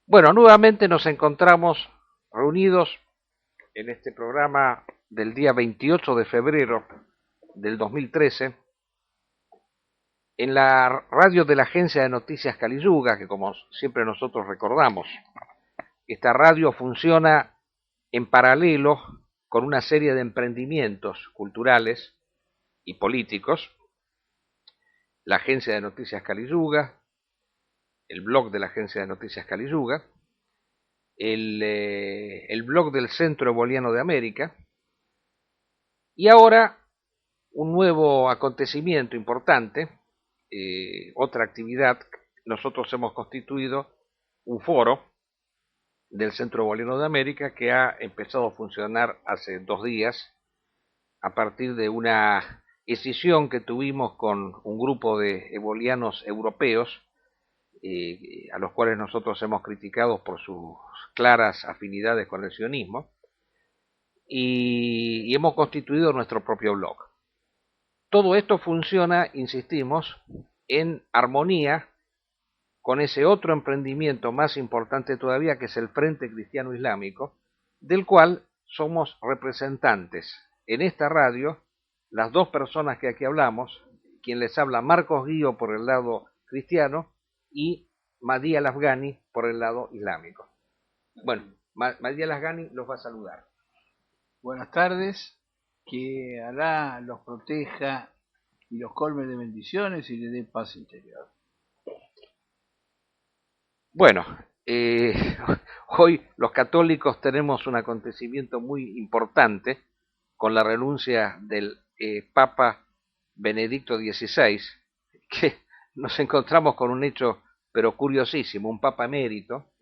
Bueno, nuevamente nos encontramos reunidos en este programa del día 28 de febrero del 2013 en la radio de la agencia de noticias Caliyuga, que como siempre nosotros recordamos, esta radio funciona en paralelo con una serie de emprendimientos culturales y políticos, la agencia de noticias Caliyuga, el blog de la agencia de noticias Caliyuga, el blog del Centro Eboliano de América, y ahora un nuevo acontecimiento importante, otra actividad. Nosotros hemos constituido un foro del Centro Eboliano de América que ha empezado a funcionar hace 2 días a partir de una escisión que tuvimos con un grupo de ebolianos europeos, a los cuales nosotros hemos criticado por sus claras afinidades con el sionismo, y hemos constituido nuestro propio blog. Todo esto funciona, insistimos, en armonía con ese otro emprendimiento más importante todavía, que es el Frente Cristiano Islámico, del cual somos representantes en esta radio, las dos personas que aquí hablamos, quien les habla Marcos Guío por el lado cristiano y Mahdi Al-Afghani por el lado islámico. Bueno, Mahdi Al-Afghani los va a saludar. Buenas tardes, que Alá los proteja y los colme de bendiciones y le dé paz interior. Bueno, hoy los católicos tenemos un acontecimiento muy importante con la renuncia del Papa Benedicto XVI, que nos encontramos con un hecho pero curiosísimo, un Papa emérito.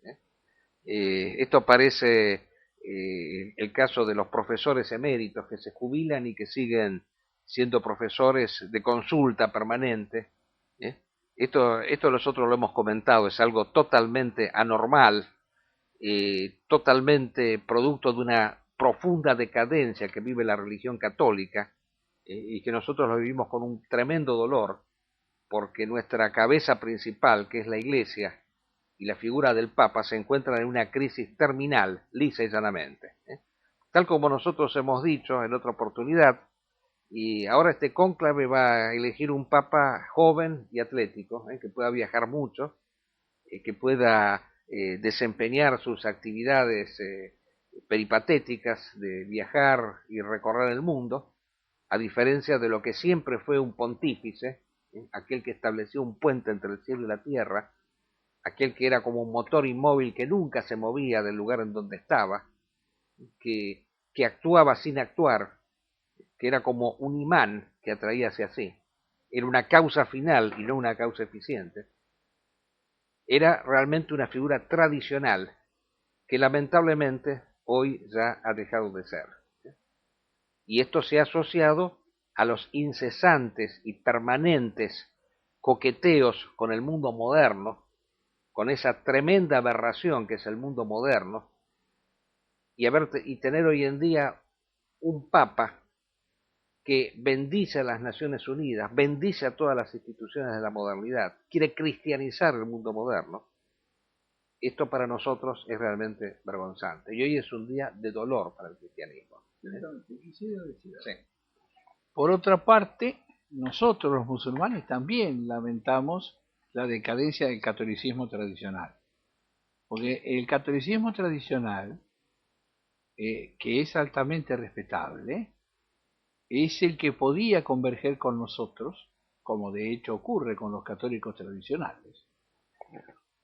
Esto parece el caso de los profesores eméritos que se jubilan y que siguen siendo profesores de consulta permanente. ¿eh? Esto nosotros lo hemos comentado, es algo totalmente anormal, totalmente producto de una profunda decadencia que vive la religión católica, y que nosotros lo vivimos con un tremendo dolor, porque nuestra cabeza principal, que es la Iglesia, y la figura del Papa se encuentran en una crisis terminal, lisa y llanamente. Tal como nosotros hemos dicho en otra oportunidad, y ahora este cónclave va a elegir un Papa joven y atlético, que pueda viajar mucho, que pueda desempeñar sus actividades peripatéticas de viajar y recorrer el mundo, a diferencia de lo que siempre fue un pontífice, aquel que estableció un puente entre el cielo y la tierra, aquel que era como un motor inmóvil que nunca se movía del lugar en donde estaba, que actuaba sin actuar, que era como un imán que atraía hacia sí, era una causa final y no una causa eficiente. Era realmente una figura tradicional que lamentablemente hoy ya ha dejado de ser. Y esto se ha asociado a los incesantes y permanentes coqueteos con el mundo moderno, con esa tremenda aberración que es el mundo moderno, y tener hoy en día un papa que bendice a las Naciones Unidas, bendice a todas las instituciones de la modernidad, quiere cristianizar el mundo moderno. Esto para nosotros es realmente vergonzante. Y hoy es un día de dolor para el cristianismo. Sí. Por otra parte, nosotros los musulmanes también lamentamos la decadencia del catolicismo tradicional. Porque el catolicismo tradicional, que es altamente respetable, es el que podía converger con nosotros, como de hecho ocurre con los católicos tradicionales.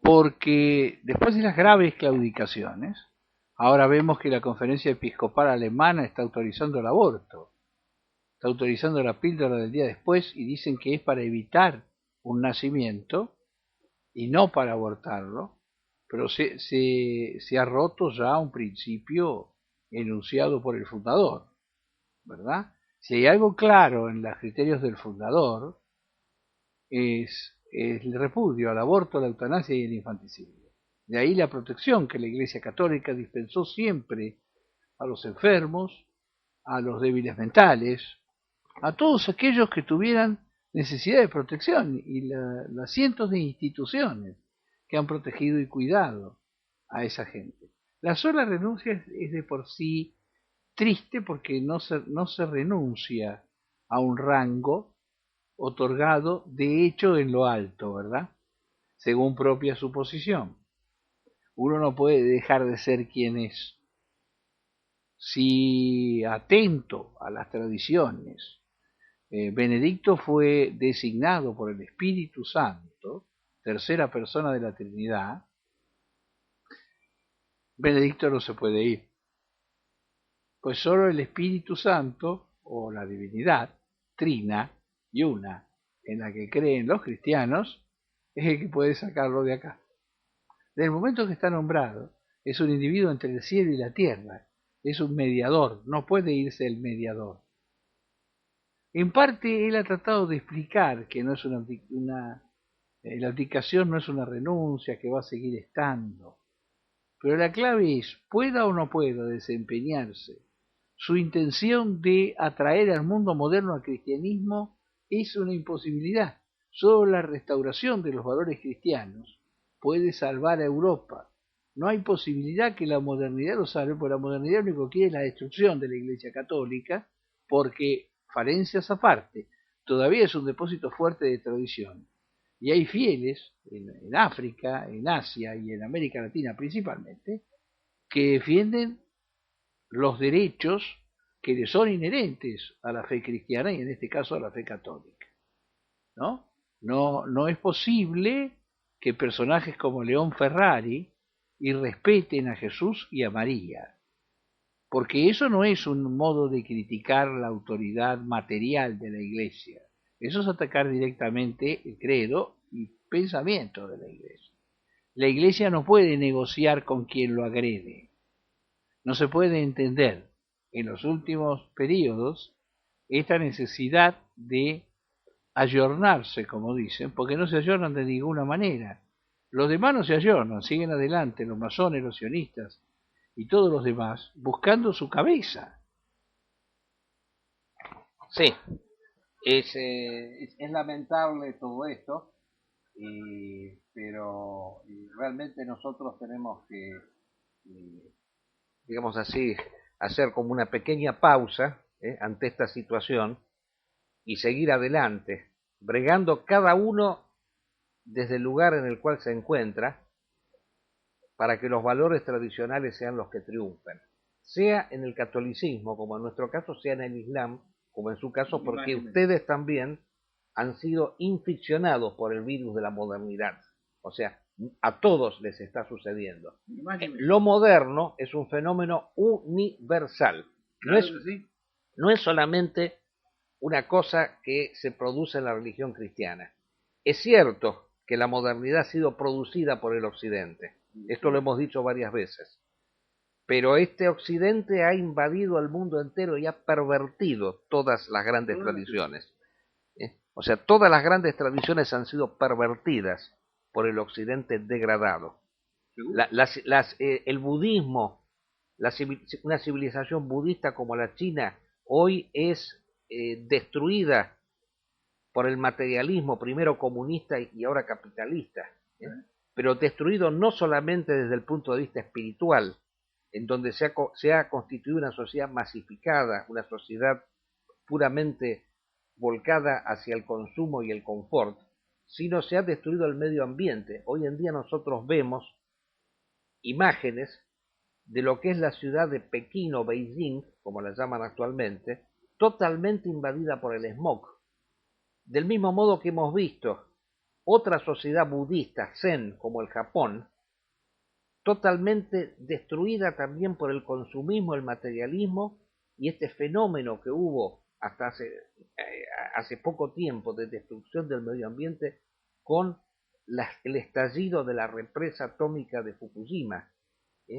Porque después de las graves claudicaciones, ahora vemos que la Conferencia Episcopal Alemana está autorizando el aborto, está autorizando la píldora del día después, y dicen que es para evitar un nacimiento y no para abortarlo, pero se ha roto ya un principio enunciado por el fundador, ¿verdad? Si hay algo claro en los criterios del fundador, es el repudio al aborto, a la eutanasia y el infanticidio. De ahí la protección que la Iglesia Católica dispensó siempre a los enfermos, a los débiles mentales, a todos aquellos que tuvieran necesidad de protección, y las cientos de instituciones que han protegido y cuidado a esa gente. La sola renuncia es de por sí triste porque no se renuncia a un rango otorgado de hecho en lo alto, ¿verdad? Según propia suposición. Uno no puede dejar de ser quien es. Si atento a las tradiciones, Benedicto fue designado por el Espíritu Santo, tercera persona de la Trinidad, Benedicto no se puede ir, pues solo el Espíritu Santo, o la divinidad, trina y una, en la que creen los cristianos, es el que puede sacarlo de acá. Desde el momento que está nombrado, es un individuo entre el cielo y la tierra, es un mediador, no puede irse el mediador. En parte él ha tratado de explicar que no es la abdicación no es una renuncia, que va a seguir estando. Pero la clave es, pueda o no pueda desempeñarse, su intención de atraer al mundo moderno al cristianismo es una imposibilidad. Solo la restauración de los valores cristianos puede salvar a Europa. No hay posibilidad que la modernidad lo salve, porque la modernidad lo único que quiere es la destrucción de la Iglesia Católica, porque, falencias aparte, todavía es un depósito fuerte de tradición. Y hay fieles en África, en Asia y en América Latina principalmente, que defienden los derechos que le son inherentes a la fe cristiana y en este caso a la fe católica. No es posible que personajes como León Ferrari irrespeten a Jesús y a María, porque eso no es un modo de criticar la autoridad material de la Iglesia, eso es atacar directamente el credo y pensamiento de la Iglesia. La Iglesia no puede negociar con quien lo agrede, no se puede entender en los últimos periodos esta necesidad de ayornarse, como dicen, porque no se ayornan de ninguna manera. Los demás no se ayornan, siguen adelante, los masones, los sionistas y todos los demás, buscando su cabeza. Sí, es lamentable todo esto, pero realmente nosotros tenemos que, digamos así, hacer como una pequeña pausa ante esta situación y seguir adelante, bregando cada uno desde el lugar en el cual se encuentra para que los valores tradicionales sean los que triunfen, sea en el catolicismo, como en nuestro caso, sea en el Islam, como en su caso, porque ustedes también han sido inficcionados por el virus de la modernidad. O sea, a todos les está sucediendo. Lo moderno es un fenómeno universal. No es solamente una cosa que se produce en la religión cristiana. Es cierto que la modernidad ha sido producida por el Occidente. Esto lo hemos dicho varias veces. Pero este Occidente ha invadido el mundo entero y ha pervertido todas las grandes tradiciones. O sea, todas las grandes tradiciones han sido pervertidas por el Occidente degradado. El budismo, una civilización budista como la China, hoy es destruida por el materialismo, primero comunista y ahora capitalista, pero destruido no solamente desde el punto de vista espiritual, en donde se ha constituido una sociedad masificada, una sociedad puramente volcada hacia el consumo y el confort, sino se ha destruido el medio ambiente. Hoy en día nosotros vemos imágenes de lo que es la ciudad de Pekín o Beijing, como la llaman actualmente, totalmente invadida por el smog. Del mismo modo que hemos visto otra sociedad budista, zen, como el Japón, totalmente destruida también por el consumismo, el materialismo y este fenómeno que hubo hasta hace poco tiempo de destrucción del medio ambiente con el estallido de la represa atómica de Fukushima.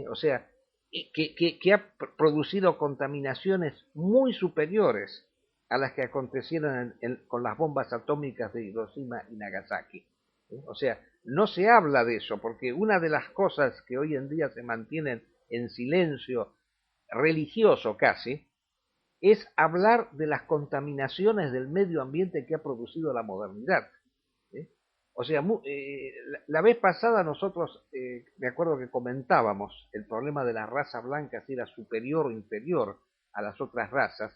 O sea, que ha producido contaminaciones muy superiores a las que acontecieron con las bombas atómicas de Hiroshima y Nagasaki. O sea, no se habla de eso, porque una de las cosas que hoy en día se mantienen en silencio religioso casi, es hablar de las contaminaciones del medio ambiente que ha producido la modernidad. O sea, la vez pasada nosotros, me acuerdo que comentábamos el problema de la raza blanca, si era superior o inferior a las otras razas,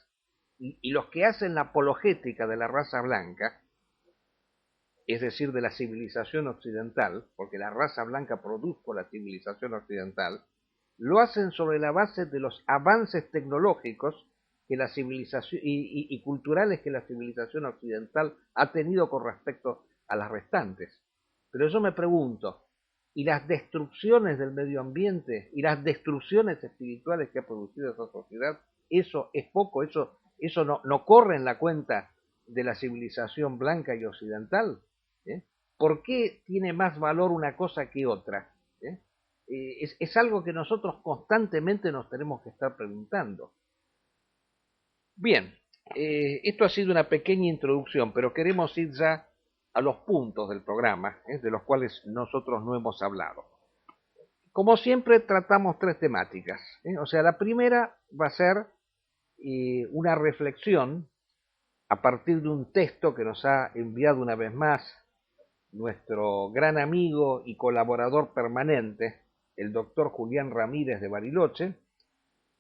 y los que hacen la apologética de la raza blanca, es decir, de la civilización occidental, porque la raza blanca produjo la civilización occidental, lo hacen sobre la base de los avances tecnológicos que la civilización y culturales que la civilización occidental ha tenido con respecto a las restantes. Pero yo me pregunto, ¿y las destrucciones del medio ambiente y las destrucciones espirituales que ha producido esa sociedad? ¿Eso es poco? ¿Eso no corre en la cuenta de la civilización blanca y occidental? ¿Por qué tiene más valor una cosa que otra? Es algo que nosotros constantemente nos tenemos que estar preguntando. Bien, esto ha sido una pequeña introducción, pero queremos ir ya a los puntos del programa, de los cuales nosotros no hemos hablado. Como siempre, tratamos tres temáticas. O sea, la primera va a ser una reflexión a partir de un texto que nos ha enviado una vez más nuestro gran amigo y colaborador permanente, el doctor Julián Ramírez de Bariloche,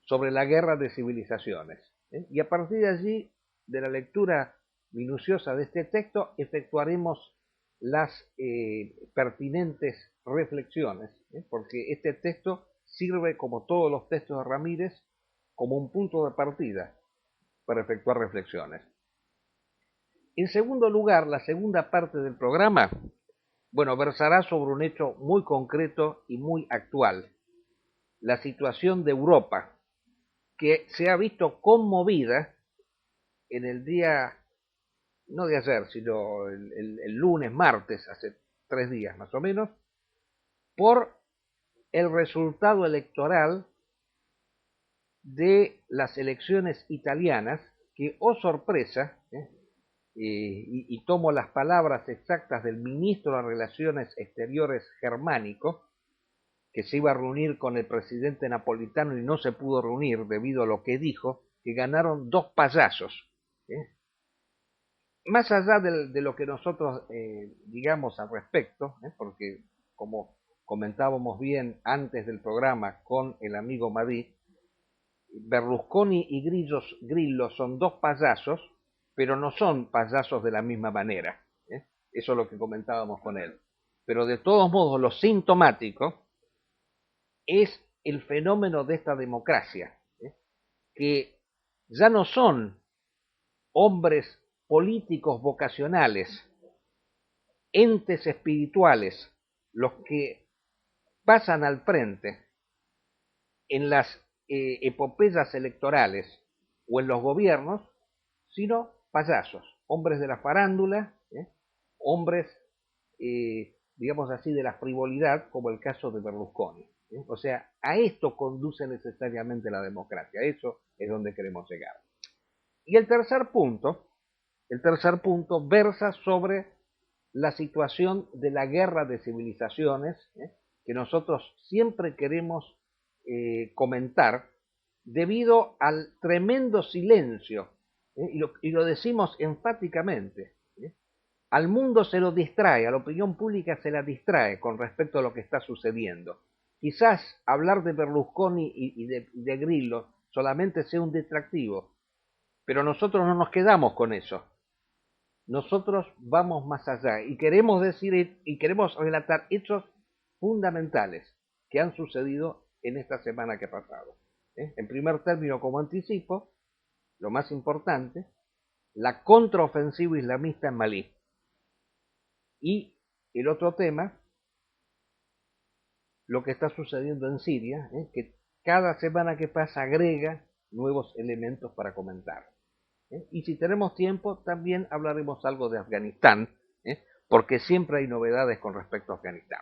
sobre la guerra de civilizaciones. Y a partir de allí, de la lectura minuciosa de este texto, efectuaremos las pertinentes reflexiones, porque este texto sirve, como todos los textos de Ramírez, como un punto de partida para efectuar reflexiones. En segundo lugar, la segunda parte del programa, bueno, versará sobre un hecho muy concreto y muy actual, la situación de Europa, que se ha visto conmovida en el día, no de ayer, sino el lunes, martes, hace 3 días más o menos, por el resultado electoral de las elecciones italianas, que, oh sorpresa, y tomo las palabras exactas del ministro de Relaciones Exteriores germánico, que se iba a reunir con el presidente napolitano y no se pudo reunir debido a lo que dijo, que ganaron 2 payasos. Más allá de lo que nosotros digamos al respecto, porque como comentábamos bien antes del programa con el amigo Madí, Berlusconi y Grillo son 2 payasos, pero no son payasos de la misma manera. Eso es lo que comentábamos con él. Pero de todos modos, lo sintomático es el fenómeno de esta democracia, que ya no son hombres políticos vocacionales, entes espirituales, los que pasan al frente en las epopeyas electorales o en los gobiernos, sino payasos, hombres de la farándula, hombres, digamos así, de la frivolidad, como el caso de Berlusconi. O sea, a esto conduce necesariamente la democracia, a eso es donde queremos llegar. Y el tercer punto versa sobre la situación de la guerra de civilizaciones, que nosotros siempre queremos comentar, debido al tremendo silencio, y lo decimos enfáticamente. Al mundo se lo distrae, a la opinión pública se la distrae con respecto a lo que está sucediendo. Quizás hablar de Berlusconi y de Grillo solamente sea un distractivo, pero nosotros no nos quedamos con eso. Nosotros vamos más allá y queremos decir y queremos relatar hechos fundamentales que han sucedido en esta semana que ha pasado. En primer término, como anticipo, lo más importante, la contraofensiva islamista en Malí. Y el otro tema, lo que está sucediendo en Siria, que cada semana que pasa agrega nuevos elementos para comentar. Y si tenemos tiempo, también hablaremos algo de Afganistán, porque siempre hay novedades con respecto a Afganistán.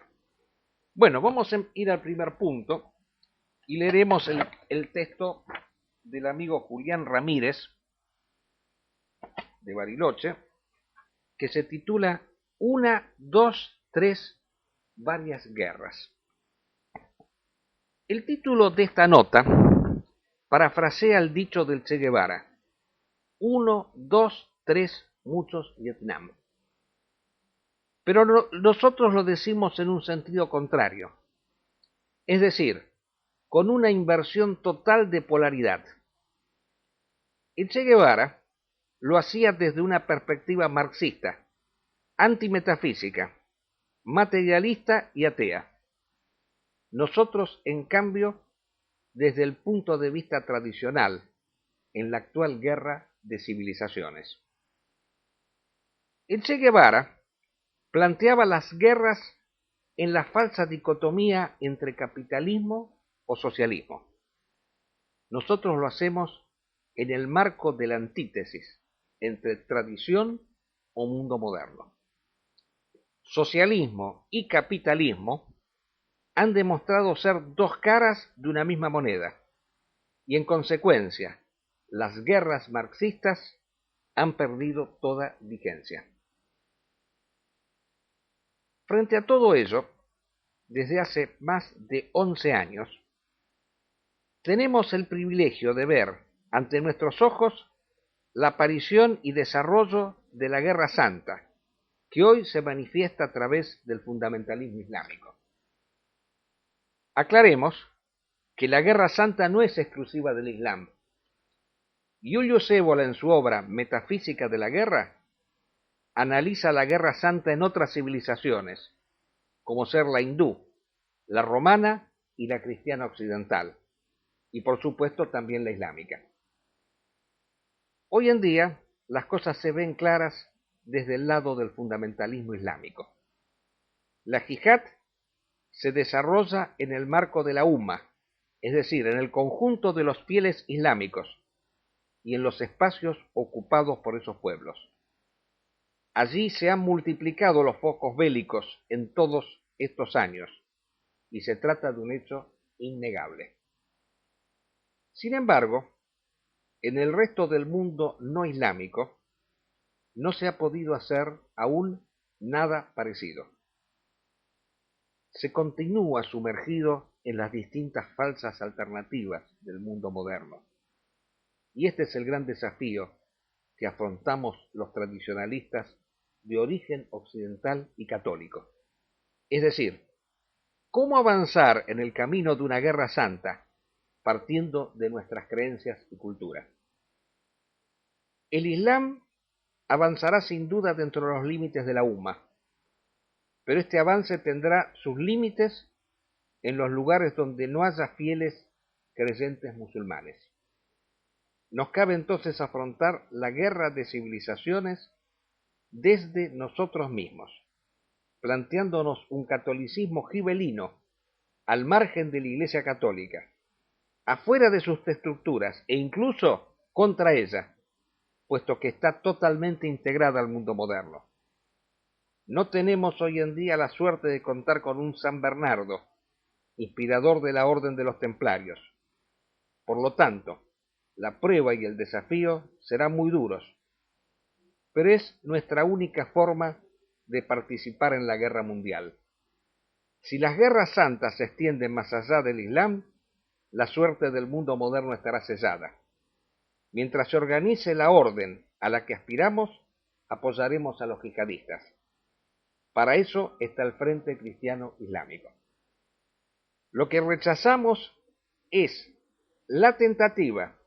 Bueno, vamos a ir al primer punto y leeremos el texto del amigo Julián Ramírez de Bariloche, que se titula 1, 2, 3, varias guerras. El título de esta nota parafrasea el dicho del Che Guevara: 1, 2, 3, muchos Vietnam. Pero nosotros lo decimos en un sentido contrario, es decir, con una inversión total de polaridad. El Che Guevara lo hacía desde una perspectiva marxista, antimetafísica, materialista y atea. Nosotros, en cambio, desde el punto de vista tradicional, en la actual guerra de civilizaciones. El Che Guevara planteaba las guerras en la falsa dicotomía entre capitalismo o socialismo. Nosotros lo hacemos en el marco de la antítesis entre tradición o mundo moderno. Socialismo y capitalismo han demostrado ser dos caras de una misma moneda, y en consecuencia, las guerras marxistas han perdido toda vigencia. Frente a todo ello, desde hace más de 11 años, tenemos el privilegio de ver ante nuestros ojos la aparición y desarrollo de la Guerra Santa, que hoy se manifiesta a través del fundamentalismo islámico. Aclaremos que la Guerra Santa no es exclusiva del Islam. Julius Evola, en su obra Metafísica de la Guerra, analiza la Guerra Santa en otras civilizaciones, como ser la hindú, la romana y la cristiana occidental, y por supuesto también la islámica. Hoy en día las cosas se ven claras desde el lado del fundamentalismo islámico. La yihad se desarrolla en el marco de la umma, es decir, en el conjunto de los fieles islámicos y en los espacios ocupados por esos pueblos. Allí se han multiplicado los focos bélicos en todos estos años, y se trata de un hecho innegable. Sin embargo, en el resto del mundo no islámico, no se ha podido hacer aún nada parecido. Se continúa sumergido en las distintas falsas alternativas del mundo moderno. Y este es el gran desafío que afrontamos los tradicionalistas de origen occidental y católico. Es decir, ¿cómo avanzar en el camino de una guerra santa partiendo de nuestras creencias y cultura? El Islam avanzará sin duda dentro de los límites de la umma, pero este avance tendrá sus límites en los lugares donde no haya fieles creyentes musulmanes. Nos cabe entonces afrontar la guerra de civilizaciones desde nosotros mismos, planteándonos un catolicismo gibelino al margen de la Iglesia Católica, afuera de sus estructuras e incluso contra ella, puesto que está totalmente integrada al mundo moderno. No tenemos hoy en día la suerte de contar con un San Bernardo, inspirador de la Orden de los Templarios. Por lo tanto, la prueba y el desafío serán muy duros, pero es nuestra única forma de participar en la guerra mundial. Si las guerras santas se extienden más allá del Islam, la suerte del mundo moderno estará sellada. Mientras se organice la orden a la que aspiramos, apoyaremos a los yihadistas. Para eso está el Frente Cristiano Islámico. Lo que rechazamos es la tentativa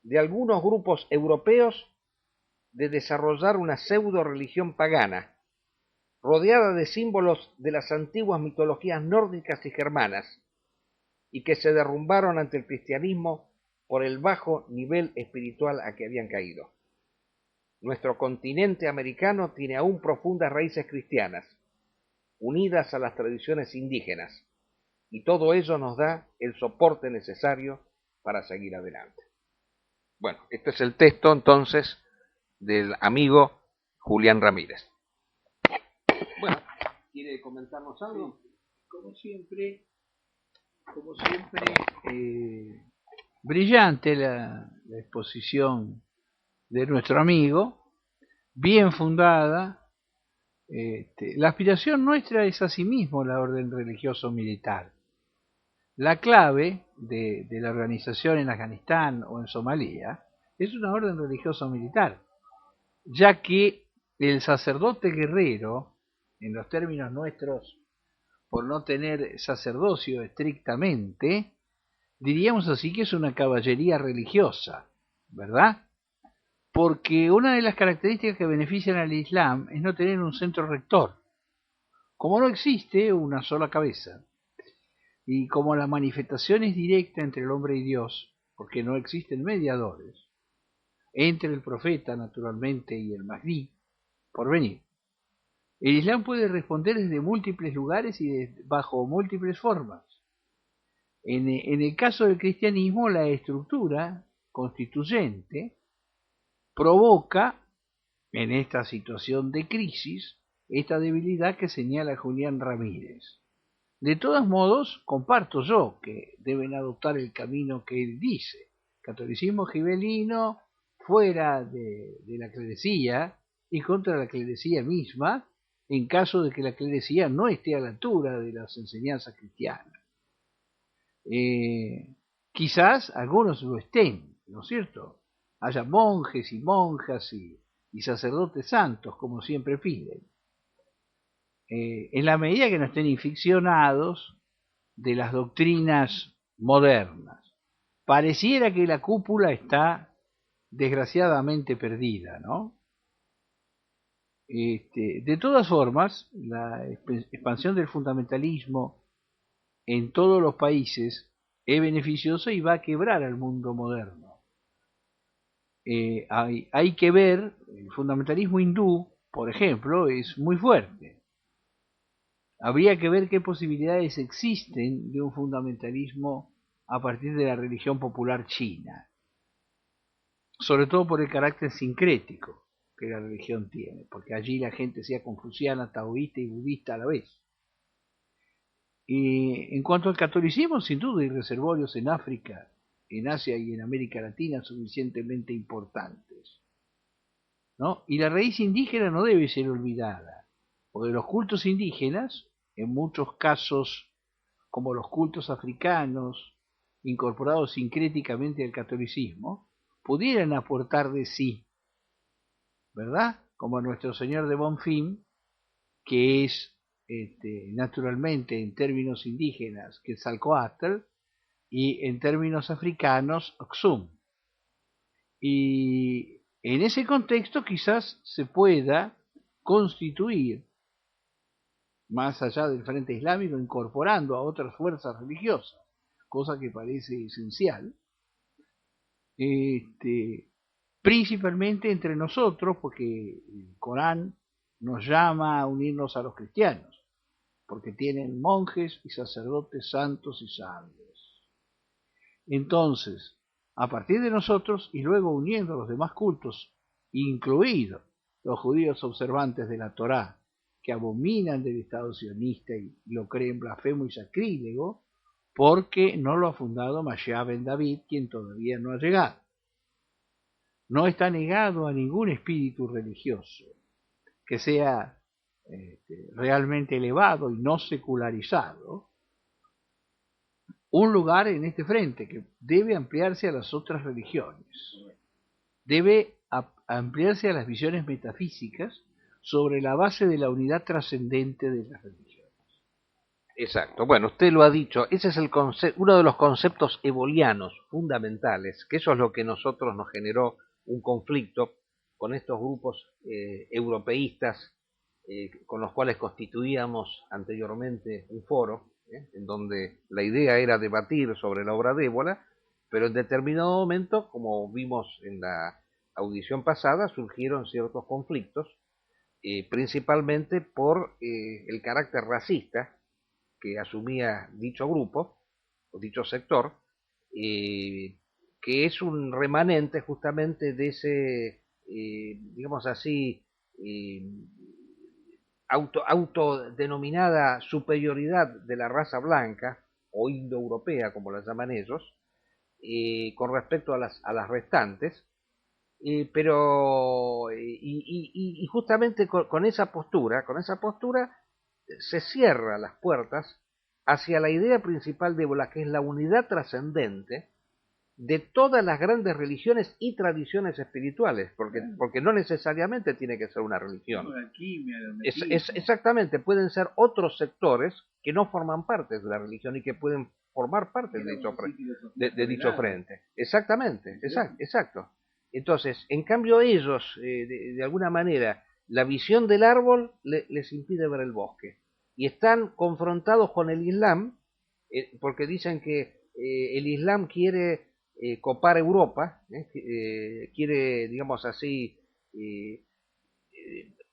de algunos grupos europeos de desarrollar una pseudo religión pagana, rodeada de símbolos de las antiguas mitologías nórdicas y germanas, y que se derrumbaron ante el cristianismo por el bajo nivel espiritual a que habían caído. Nuestro continente americano tiene aún profundas raíces cristianas, unidas a las tradiciones indígenas, y todo ello nos da el soporte necesario para seguir adelante. Bueno, este es el texto entonces del amigo Julián Ramírez. Bueno, ¿quiere comentarnos algo? Sí, como siempre, brillante la exposición de nuestro amigo, bien fundada. La aspiración nuestra es asimismo la orden religioso-militar. La clave de la organización en Afganistán o en Somalia es una orden religioso-militar, ya que el sacerdote guerrero en los términos nuestros, por no tener sacerdocio estrictamente, diríamos así que es una caballería religiosa, ¿verdad? Porque una de las características que benefician al Islam es no tener un centro rector. Como no existe una sola cabeza, y como la manifestación es directa entre el hombre y Dios, porque no existen mediadores, entre el profeta, naturalmente, y el Mahdi, por venir, el Islam puede responder desde múltiples lugares y bajo múltiples formas. En el caso del cristianismo, la estructura constituyente provoca, en esta situación de crisis, esta debilidad que señala Julián Ramírez. De todos modos, comparto yo que deben adoptar el camino que él dice. Catolicismo gibelino fuera de la clerecía y contra la clerecía misma, en caso de que la clerecía no esté a la altura de las enseñanzas cristianas. Quizás algunos lo estén, ¿no es cierto? Haya monjes y monjas y sacerdotes santos, como siempre piden. En la medida que no estén inficcionados de las doctrinas modernas. Pareciera que la cúpula está desgraciadamente perdida, ¿no? De todas formas, la expansión del fundamentalismo en todos los países es beneficiosa y va a quebrar al mundo moderno. Hay que ver, el fundamentalismo hindú, por ejemplo, es muy fuerte. Habría que ver qué posibilidades existen de un fundamentalismo a partir de la religión popular china, sobre todo por el carácter sincrético que la religión tiene, porque allí la gente sea confuciana, taoísta y budista a la vez. Y en cuanto al catolicismo, sin duda hay reservorios en África, en Asia y en América Latina suficientemente importantes, ¿no? Y la raíz indígena no debe ser olvidada, porque los cultos indígenas, en muchos casos, como los cultos africanos, incorporados sincréticamente al catolicismo, pudieran aportar de sí, ¿verdad? Como nuestro Señor de Bonfim, que es naturalmente en términos indígenas Quetzalcóatl y en términos africanos Oxum. Y en ese contexto quizás se pueda constituir, más allá del Frente Islámico, incorporando a otras fuerzas religiosas, cosa que parece esencial, principalmente entre nosotros, porque el Corán nos llama a unirnos a los cristianos, porque tienen monjes y sacerdotes santos y sabios. Entonces, a partir de nosotros y luego uniendo a los demás cultos, incluidos los judíos observantes de la Torá, que abominan del Estado sionista y lo creen blasfemo y sacrílego, porque no lo ha fundado Mashiach ben David, quien todavía no ha llegado. No está negado a ningún espíritu religioso que sea realmente elevado y no secularizado, un lugar en este frente que debe ampliarse a las otras religiones, debe ampliarse a las visiones metafísicas sobre la base de la unidad trascendente de las religiones. Exacto, bueno, usted lo ha dicho, ese es uno de los conceptos ebolianos fundamentales, que eso es lo que nosotros nos generó un conflicto con estos grupos europeístas con los cuales constituíamos anteriormente un foro, en donde la idea era debatir sobre la obra de Ébola, pero en determinado momento, como vimos en la audición pasada, surgieron ciertos conflictos, principalmente por el carácter racista que asumía dicho grupo, o dicho sector, que es un remanente justamente de ese, digamos así, autodenominada superioridad de la raza blanca, o indoeuropea, como la llaman ellos, con respecto a las restantes, pero y justamente con esa postura se cierran las puertas hacia la idea principal de Ébola, que es la unidad trascendente, de todas las grandes religiones y tradiciones espirituales, porque no necesariamente tiene que ser una religión. Exactamente, pueden ser otros sectores que no forman parte de la religión y que pueden formar parte de dicho frente. Exactamente, exacto. Entonces, en cambio ellos, de alguna manera, la visión del árbol les impide ver el bosque. Y están confrontados con el Islam, porque dicen que el Islam quiere copar Europa, quiere, digamos así,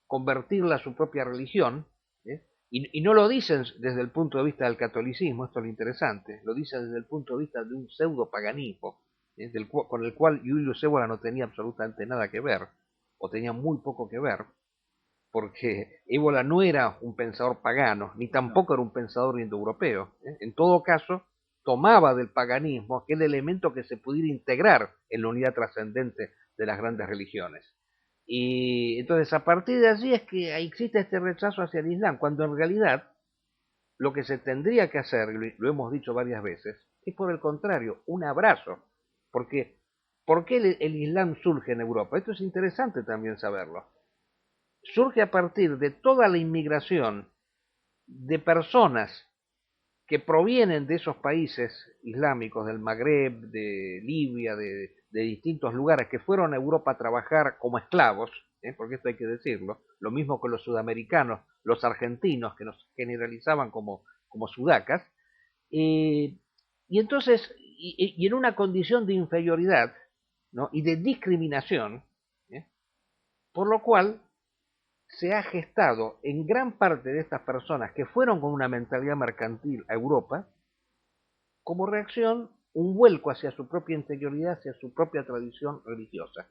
convertirla a su propia religión, y no lo dicen desde el punto de vista del catolicismo, esto es lo interesante, lo dicen desde el punto de vista de un pseudo-paganismo, con el cual Julius Evola no tenía absolutamente nada que ver, o tenía muy poco que ver, porque Ébola no era un pensador pagano, ni tampoco era un pensador indoeuropeo. En todo caso, tomaba del paganismo aquel elemento que se pudiera integrar en la unidad trascendente de las grandes religiones. Y entonces a partir de allí es que existe este rechazo hacia el Islam, cuando en realidad lo que se tendría que hacer, lo hemos dicho varias veces, es por el contrario, un abrazo. Porque, ¿por qué el Islam surge en Europa? Esto es interesante también saberlo. Surge a partir de toda la inmigración de personas que provienen de esos países islámicos, del Magreb, de Libia, de distintos lugares, que fueron a Europa a trabajar como esclavos, porque esto hay que decirlo, lo mismo con los sudamericanos, los argentinos, que nos generalizaban como sudacas, y entonces, y en una condición de inferioridad, ¿no?, y de discriminación, por lo cual se ha gestado en gran parte de estas personas que fueron con una mentalidad mercantil a Europa, como reacción, un vuelco hacia su propia interioridad, hacia su propia tradición religiosa.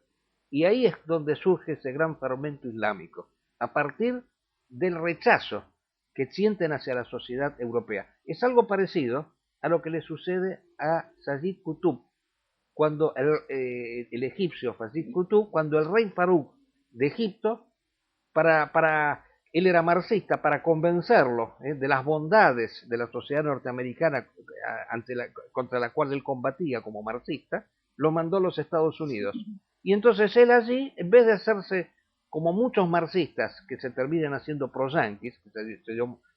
Y ahí es donde surge ese gran fermento islámico, a partir del rechazo que sienten hacia la sociedad europea. Es algo parecido a lo que le sucede a Sayyid Qutb, cuando el egipcio Sayyid Qutb, cuando el rey Farouk de Egipto, él era marxista, para convencerlo de las bondades de la sociedad norteamericana contra la cual él combatía como marxista, lo mandó a los Estados Unidos. Y entonces él allí, en vez de hacerse como muchos marxistas que se terminan haciendo pro-yanquis,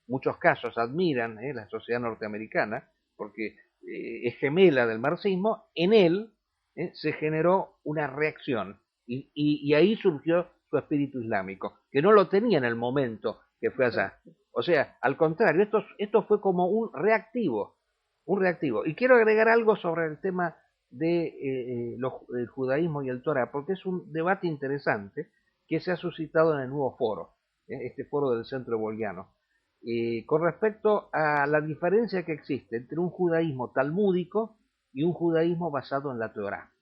muchos casos admiran la sociedad norteamericana, porque es gemela del marxismo, en él se generó una reacción, y ahí surgió su espíritu islámico, que no lo tenía en el momento que fue allá. O sea, al contrario, esto fue como un reactivo. Y quiero agregar algo sobre el tema de el judaísmo y el Torah, porque es un debate interesante que se ha suscitado en el nuevo foro, este foro del Centro Boliviano, con respecto a la diferencia que existe entre un judaísmo talmúdico y un judaísmo basado en la Torah.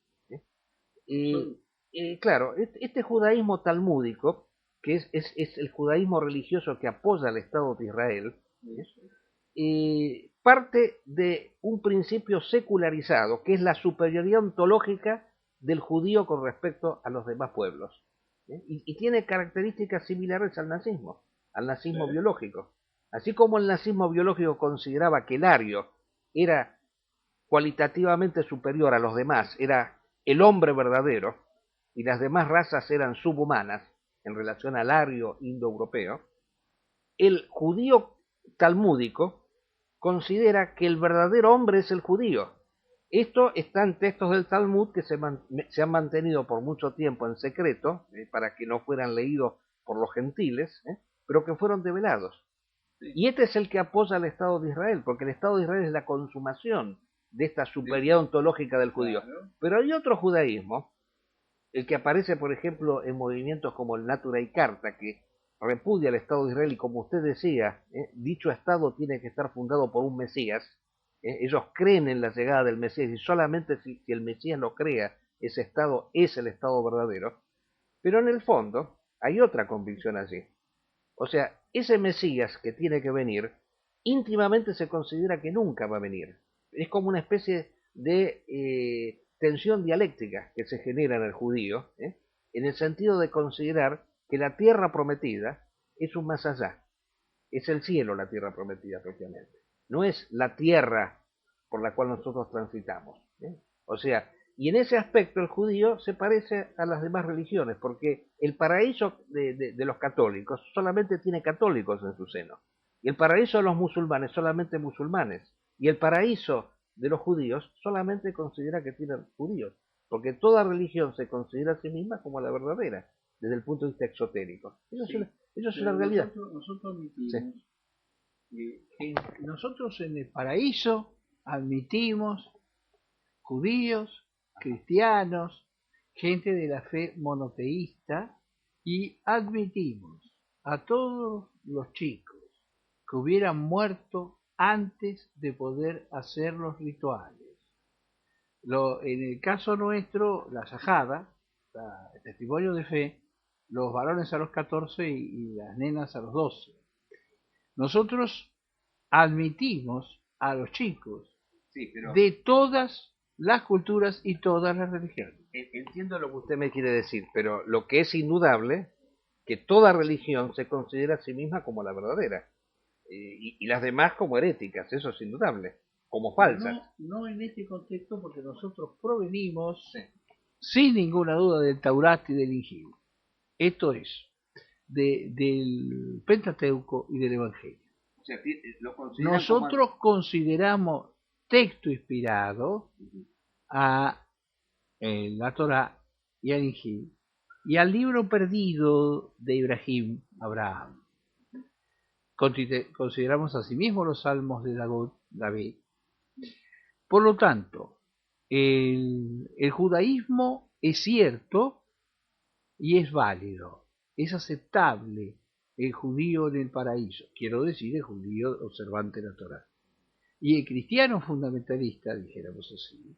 Claro, este judaísmo talmúdico, que es el judaísmo religioso que apoya al Estado de Israel, parte de un principio secularizado, que es la superioridad ontológica del judío con respecto a los demás pueblos. Y tiene características similares al nazismo biológico. Así como el nazismo biológico consideraba que el ario era cualitativamente superior a los demás, era el hombre verdadero, y las demás razas eran subhumanas en relación al ario indoeuropeo, el judío talmúdico considera que el verdadero hombre es el judío. Esto está en textos del Talmud que se han mantenido por mucho tiempo en secreto, para que no fueran leídos por los gentiles, pero que fueron develados. Y este es el que apoya al Estado de Israel, porque el Estado de Israel es la consumación de esta superioridad ontológica del judío. Pero hay otro judaísmo, el que aparece, por ejemplo, en movimientos como el Natura Carta, que repudia al Estado de Israel, y como usted decía, dicho Estado tiene que estar fundado por un Mesías. Ellos creen en la llegada del Mesías, y solamente si el Mesías lo crea, ese Estado es el Estado verdadero. Pero en el fondo hay otra convicción allí. O sea, ese Mesías que tiene que venir, íntimamente se considera que nunca va a venir. Es como una especie de tensión dialéctica que se genera en el judío, en el sentido de considerar que la tierra prometida es un más allá. Es el cielo la tierra prometida propiamente. No es la tierra por la cual nosotros transitamos. O sea, y en ese aspecto el judío se parece a las demás religiones, porque el paraíso de los católicos solamente tiene católicos en su seno, y el paraíso de los musulmanes solamente musulmanes, y el paraíso de los judíos solamente considera que tienen judíos, porque toda religión se considera a sí misma como la verdadera, desde el punto de vista exotérico. Eso es una realidad. Nosotros Sí. admitimos que nosotros en el paraíso admitimos judíos, cristianos, gente de la fe monoteísta, y admitimos a todos los chicos que hubieran muerto antes de poder hacer los rituales. En el caso nuestro, la sajada, el testimonio de fe, los varones a los 14 y las nenas a los 12. Nosotros admitimos a los chicos de todas las culturas y todas las religiones. Entiendo lo que usted me quiere decir, pero lo que es indudable, que toda religión se considera a sí misma como la verdadera, y las demás como heréticas, eso es indudable, como falsas. No en este contexto, porque nosotros provenimos, sin ninguna duda, del Taurat y del Injil. Esto es, del Pentateuco y del Evangelio. O sea, nosotros consideramos texto inspirado a la Torá y al Injil y al libro perdido de Abraham. Consideramos asimismo los salmos de David. Por lo tanto, el judaísmo es cierto y es válido, es aceptable el judío en el paraíso, quiero decir el judío observante de la Torá. Y el cristiano fundamentalista, dijéramos así,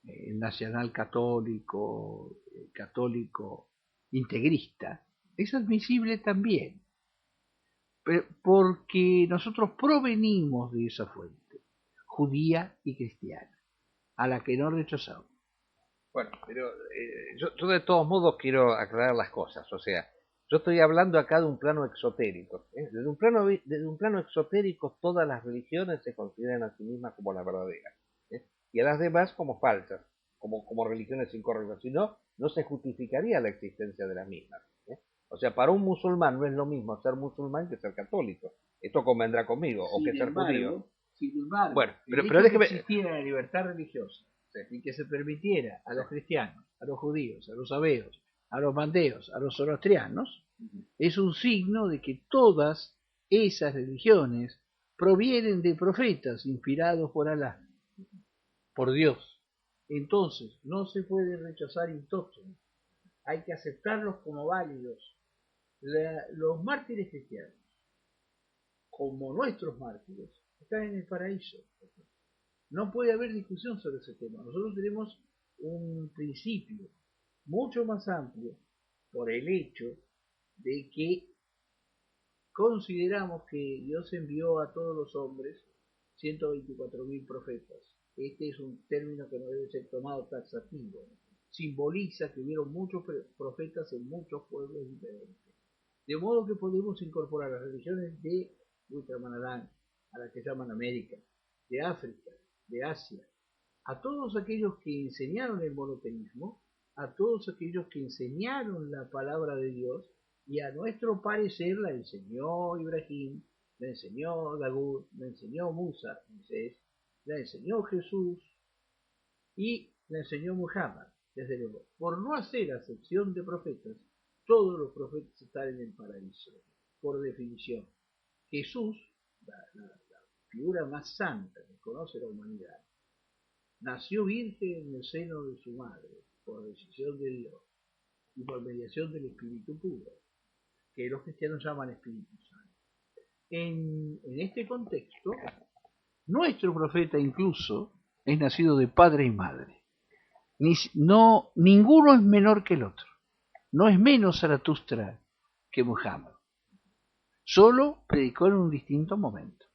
el nacional católico, el católico integrista, es admisible también, porque nosotros provenimos de esa fuente, judía y cristiana, a la que no rechazamos. Bueno, pero yo de todos modos quiero aclarar las cosas, o sea, yo estoy hablando acá de un plano exotérico. Desde un plano exotérico todas las religiones se consideran a sí mismas como la verdadera, y a las demás como falsas, como religiones incorrectas. Si no, no se justificaría la existencia de las mismas. O sea, para un musulmán no es lo mismo ser musulmán que ser católico. Esto convendrá conmigo, o que ser judío. Sin embargo, bueno, pero déjeme... que existiera la libertad religiosa, y que se permitiera a los cristianos, a los judíos, a los sabeos, a los mandeos, a los zoroastrianos, es un signo de que todas esas religiones provienen de profetas inspirados por Alá, por Dios. Entonces, no se puede rechazar in toto, hay que aceptarlos como válidos. Los mártires cristianos, como nuestros mártires, están en el paraíso. No puede haber discusión sobre ese tema. Nosotros tenemos un principio mucho más amplio por el hecho de que consideramos que Dios envió a todos los hombres 124.000 profetas. Este es un término que no debe ser tomado taxativo. Simboliza que hubieron muchos profetas en muchos pueblos diferentes. De modo que podemos incorporar las religiones de Ultramanadán, a las que llaman América, de África, de Asia, a todos aquellos que enseñaron el monoteísmo, a todos aquellos que enseñaron la palabra de Dios, y a nuestro parecer la enseñó Ibrahim, la enseñó Daud, la enseñó Musa, Moisés, la enseñó Jesús y la enseñó Muhammad. Desde luego, por no hacer acepción de profetas, todos los profetas están en el paraíso, por definición. Jesús, la figura más santa que conoce la humanidad, nació virgen en el seno de su madre, por decisión de Dios y por mediación del Espíritu puro, que los cristianos llaman Espíritu Santo. En este contexto, nuestro profeta incluso es nacido de padre y madre. Ninguno es menor que el otro. No es menos Zaratustra que Muhammad. Solo predicó en un distinto momento.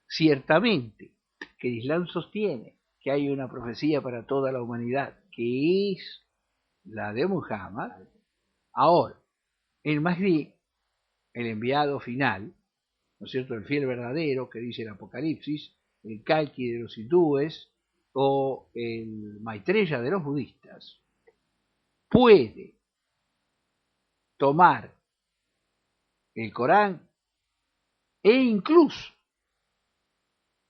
Ciertamente que el Islam sostiene que hay una profecía para toda la humanidad, que es la de Muhammad. Ahora, el Mahdi, el enviado final, ¿no es cierto?, el fiel verdadero, que dice el Apocalipsis, el calqui de los hindúes, o el Maitreya de los budistas puede tomar el Corán e incluso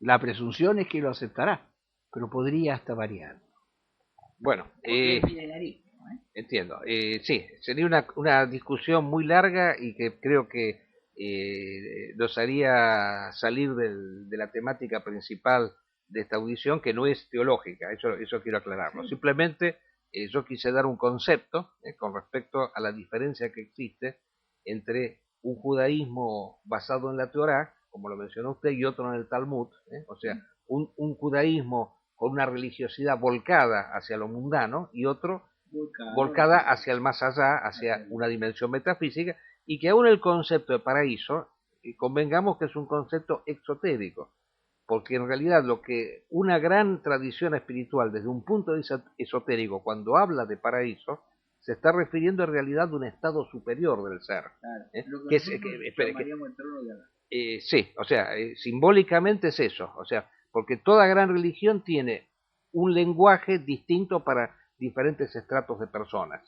la presunción es que lo aceptará, pero podría hasta variar. Bueno, entiendo. Sí, sería una discusión muy larga y que creo que nos haría salir de la temática principal de esta audición, que no es teológica, eso quiero aclararlo. Sí. Simplemente yo quise dar un concepto con respecto a la diferencia que existe entre un judaísmo basado en la Torá, como lo mencionó usted, y otro en el Talmud, o sea, un judaísmo con una religiosidad volcada hacia lo mundano y otro volcada hacia el más allá, hacia una dimensión metafísica, y que aún el concepto de paraíso, convengamos que es un concepto exotérico, porque en realidad lo que una gran tradición espiritual desde un punto de vista esotérico, cuando habla de paraíso, se está refiriendo en realidad a un estado superior del ser. Claro, sí, o sea, simbólicamente es eso, o sea, porque toda gran religión tiene un lenguaje distinto para diferentes estratos de personas.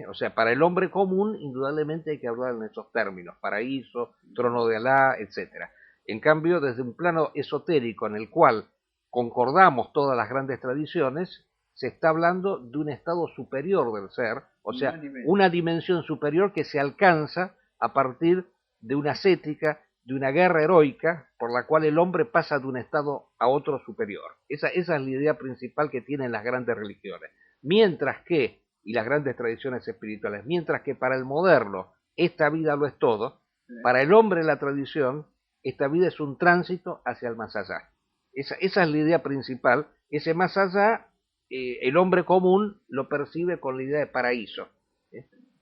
O sea, para el hombre común, indudablemente hay que hablar en esos términos, paraíso, trono de Alá, etcétera. En cambio, desde un plano esotérico en el cual concordamos todas las grandes tradiciones, se está hablando de un estado superior del ser, o sea, una dimensión superior que se alcanza a partir de una ascética, de una guerra heroica por la cual el hombre pasa de un estado a otro superior. Esa es la idea principal que tienen las grandes religiones. Mientras que, y las grandes tradiciones espirituales, mientras que para el moderno esta vida lo es todo, para el hombre en la tradición, esta vida es un tránsito hacia el más allá. Esa es la idea principal. Ese más allá, el hombre común lo percibe con la idea de paraíso.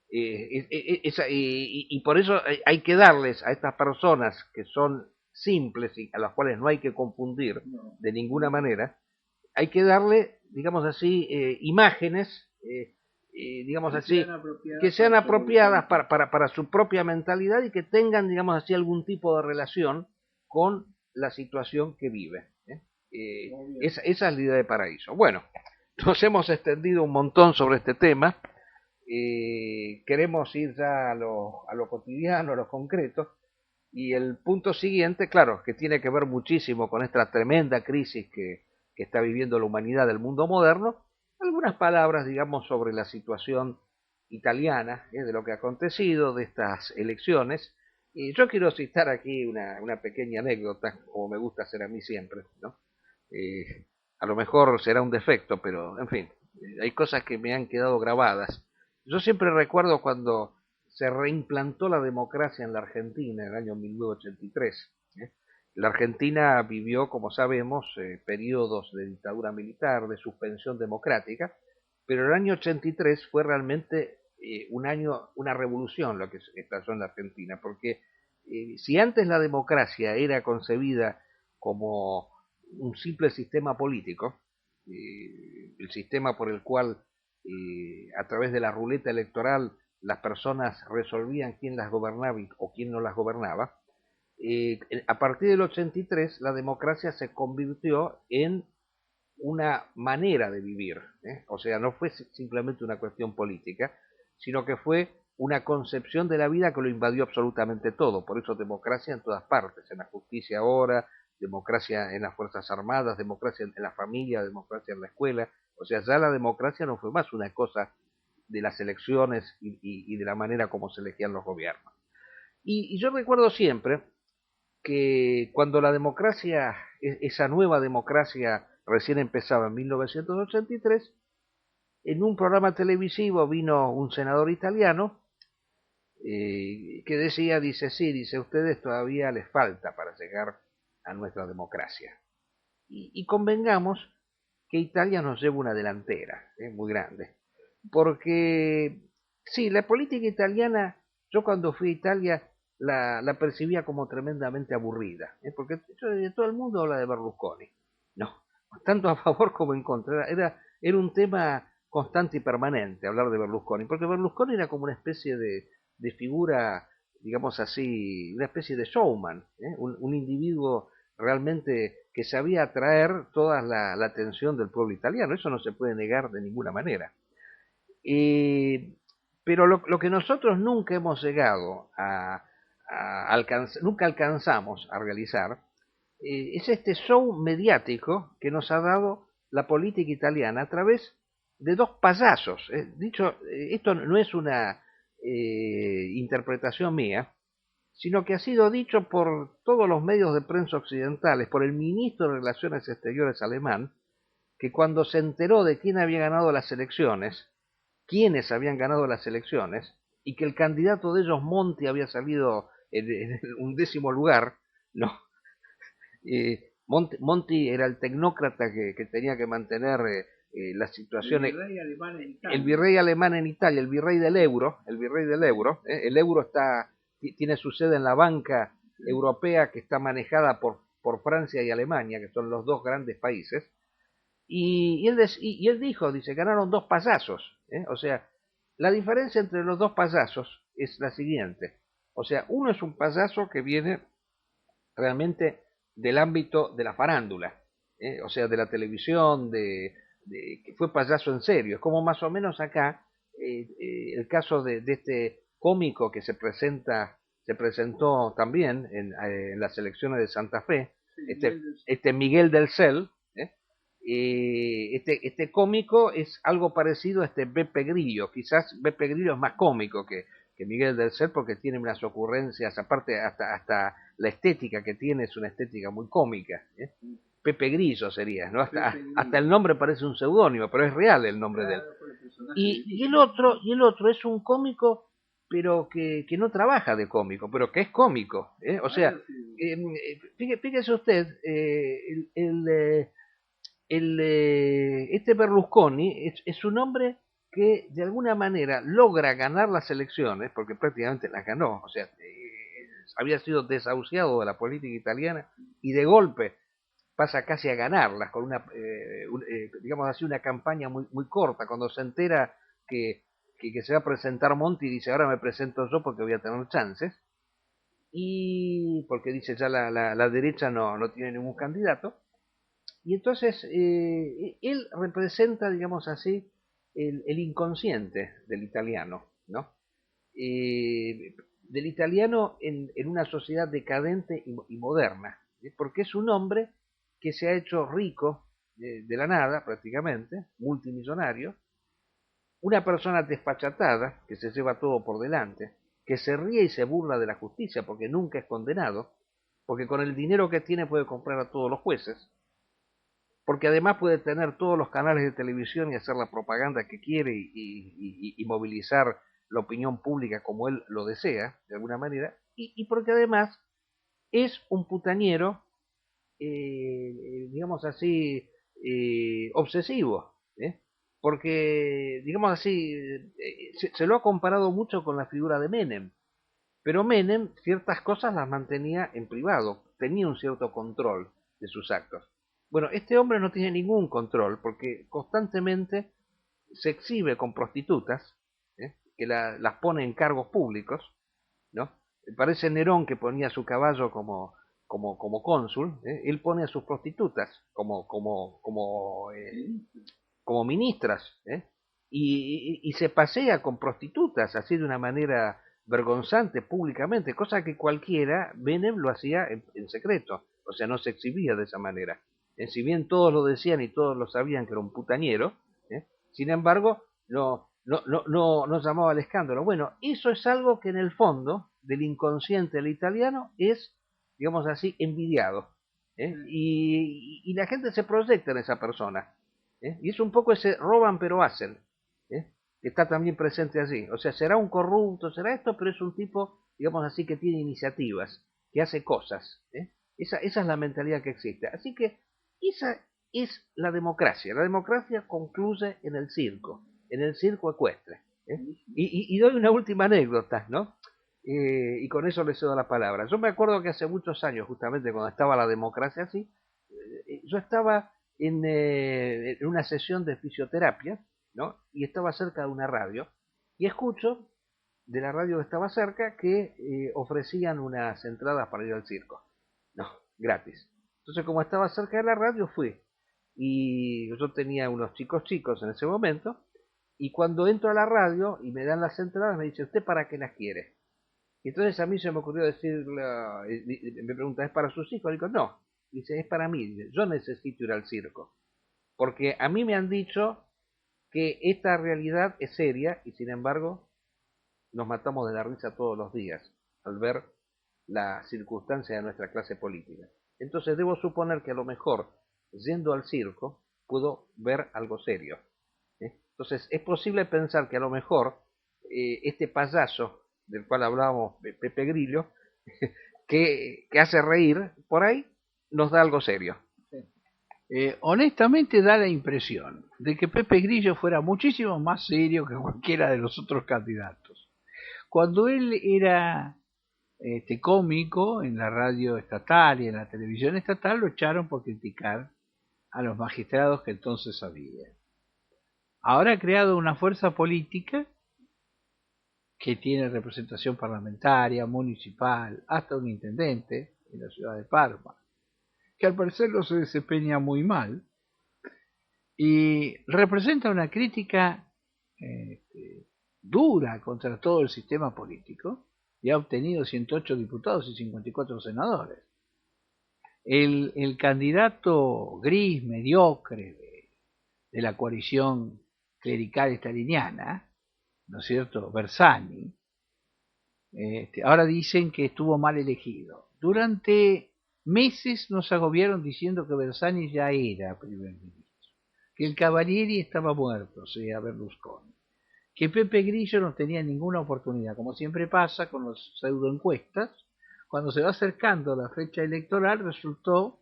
Y por eso hay que darles a estas personas que son simples y a las cuales no hay que confundir de ninguna manera, hay que darle, digamos así, imágenes, digamos así, que sean apropiadas para su propia mentalidad y que tengan, digamos así, algún tipo de relación con la situación que vive. Esa es la idea de paraíso. Bueno, nos hemos extendido un montón sobre este tema. Queremos ir ya a lo cotidiano, a lo concreto, y el punto siguiente, claro, que tiene que ver muchísimo con esta tremenda crisis que está viviendo la humanidad del mundo moderno, algunas palabras, digamos, sobre la situación italiana, de lo que ha acontecido, de estas elecciones, y yo quiero citar aquí una pequeña anécdota, como me gusta hacer a mí siempre, ¿no? A lo mejor será un defecto, pero en fin, hay cosas que me han quedado grabadas. Yo siempre recuerdo cuando se reimplantó la democracia en la Argentina en el año 1983. La Argentina vivió, como sabemos, periodos de dictadura militar, de suspensión democrática, pero el año 83 fue realmente un año, una revolución lo que estalló en la Argentina, porque si antes la democracia era concebida como un simple sistema político, el sistema por el cual a través de la ruleta electoral las personas resolvían quién las gobernaba o quién no las gobernaba, a partir del 83 la democracia se convirtió en una manera de vivir, o sea, no fue simplemente una cuestión política, sino que fue una concepción de la vida que lo invadió absolutamente todo. Por eso democracia en todas partes, en la justicia ahora, democracia en las Fuerzas Armadas, democracia en la familia, democracia en la escuela. O sea, ya la democracia no fue más una cosa de las elecciones y de la manera como se elegían los gobiernos. Y yo recuerdo siempre que cuando la democracia, esa nueva democracia recién empezaba en 1983, en un programa televisivo vino un senador italiano que decía, dice, sí, dice, a ustedes todavía les falta para llegar a nuestra democracia. Y convengamos que Italia nos lleva una delantera muy grande. Porque, sí, la política italiana, yo cuando fui a Italia la percibía como tremendamente aburrida. Porque todo el mundo habla de Berlusconi. No, tanto a favor como en contra. Era un tema constante y permanente hablar de Berlusconi. Porque Berlusconi era como una especie de figura, digamos así, una especie de showman. Un individuo realmente que sabía atraer toda la atención del pueblo italiano, eso no se puede negar de ninguna manera. Pero lo que nosotros nunca hemos llegado a alcanzar, nunca alcanzamos a realizar, es este show mediático que nos ha dado la política italiana a través de dos payasos. Esto no es una interpretación mía, sino que ha sido dicho por todos los medios de prensa occidentales, por el ministro de Relaciones Exteriores alemán, que cuando se enteró de quién había ganado las elecciones, quiénes habían ganado las elecciones, y que el candidato de ellos, Monti, había salido en un 10º lugar, ¿no? Monti era el tecnócrata que tenía que mantener la situación. El virrey alemán en Italia, el virrey del euro, el euro tiene su sede en la banca europea que está manejada por Francia y Alemania, que son los dos grandes países. Y él dijo, dice, ganaron dos payasos. O sea, la diferencia entre los dos payasos es la siguiente. O sea, uno es un payaso que viene realmente del ámbito de la farándula, o sea, de la televisión, que fue payaso en serio. Es como más o menos acá el caso de este cómico que se presentó también en las elecciones de Santa Fe, este Miguel del Cel. Este cómico es algo parecido a este Beppe Grillo. Quizás Beppe Grillo es más cómico que Miguel del Cel porque tiene unas ocurrencias, aparte hasta la estética que tiene es una estética muy cómica. Pepe Grillo sería, ¿no? Hasta el nombre parece un seudónimo, pero es real el nombre de él. Y el otro es un cómico, pero que no trabaja de cómico, pero que es cómico. O sea, fíjese usted, este Berlusconi es un hombre que de alguna manera logra ganar las elecciones, porque prácticamente las ganó, o sea, había sido desahuciado de la política italiana y de golpe pasa casi a ganarlas con digamos así, una campaña muy, muy corta. Cuando se entera que se va a presentar Monti, dice, ahora me presento yo porque voy a tener chances, y porque dice ya la derecha no tiene ningún candidato. Y entonces él representa, digamos así, el inconsciente del italiano, ¿no? Del italiano en una sociedad decadente y moderna, porque es un hombre que se ha hecho rico de la nada, prácticamente, multimillonario, una persona desfachatada, que se lleva todo por delante, que se ríe y se burla de la justicia porque nunca es condenado, porque con el dinero que tiene puede comprar a todos los jueces, porque además puede tener todos los canales de televisión y hacer la propaganda que quiere y movilizar la opinión pública como él lo desea, de alguna manera, y porque además es un putañero, digamos así, obsesivo, porque, digamos así, se lo ha comparado mucho con la figura de Menem, pero Menem ciertas cosas las mantenía en privado, tenía un cierto control de sus actos. Bueno, este hombre no tiene ningún control porque constantemente se exhibe con prostitutas, que las pone en cargos públicos, ¿no? Parece Nerón que ponía su caballo como cónsul, él pone a sus prostitutas como ministras, y se pasea con prostitutas así de una manera vergonzante públicamente, cosa que cualquiera, Menem lo hacía en secreto, o sea, no se exhibía de esa manera. Si bien todos lo decían y todos lo sabían que era un putañero, sin embargo, no llamaba al escándalo. Bueno, eso es algo que en el fondo del inconsciente del italiano es, digamos así, envidiado. Y la gente se proyecta en esa persona. Y es un poco ese roban pero hacen, que está también presente allí. O sea, será un corrupto, será esto, pero es un tipo, digamos así, que tiene iniciativas, que hace cosas. Esa es la mentalidad que existe. Así que esa es la democracia. La democracia concluye en el circo ecuestre. Y doy una última anécdota, ¿no? Y con eso le cedo la palabra. Yo me acuerdo que hace muchos años, justamente cuando estaba la democracia así, yo estaba en una sesión de fisioterapia, ¿no? Y estaba cerca de una radio, y escucho de la radio que estaba cerca que ofrecían unas entradas para ir al circo, no, gratis. Entonces, como estaba cerca de la radio, fui. Y yo tenía unos chicos en ese momento, y cuando entro a la radio y me dan las entradas, me dice, ¿usted para qué las quiere? Y entonces a mí se me ocurrió decirle, me pregunta, ¿es para sus hijos? Le digo, no. Dice, es para mí. Dice, yo necesito ir al circo. Porque a mí me han dicho que esta realidad es seria y sin embargo nos matamos de la risa todos los días al ver la circunstancia de nuestra clase política. Entonces debo suponer que a lo mejor, yendo al circo, puedo ver algo serio. Entonces es posible pensar que a lo mejor este payaso del cual hablábamos, Pepe Grillo, que hace reír, por ahí nos da algo serio. Honestamente da la impresión de que Pepe Grillo fuera muchísimo más serio que cualquiera de los otros candidatos. Cuando él era cómico en la radio estatal y en la televisión estatal, lo echaron por criticar a los magistrados que entonces había. Ahora ha creado una fuerza política que tiene representación parlamentaria, municipal, hasta un intendente en la ciudad de Parma, que al parecer no se desempeña muy mal, y representa una crítica dura contra todo el sistema político, y ha obtenido 108 diputados y 54 senadores. El candidato gris, mediocre, de la coalición clerical staliniana, ¿no es cierto?, Bersani, ahora dicen que estuvo mal elegido. Durante meses nos agobiaron diciendo que Bersani ya era primer ministro, que el Cavalieri estaba muerto, o sea, Berlusconi, que Pepe Grillo no tenía ninguna oportunidad, como siempre pasa con las pseudoencuestas. Cuando se va acercando la fecha electoral, resultó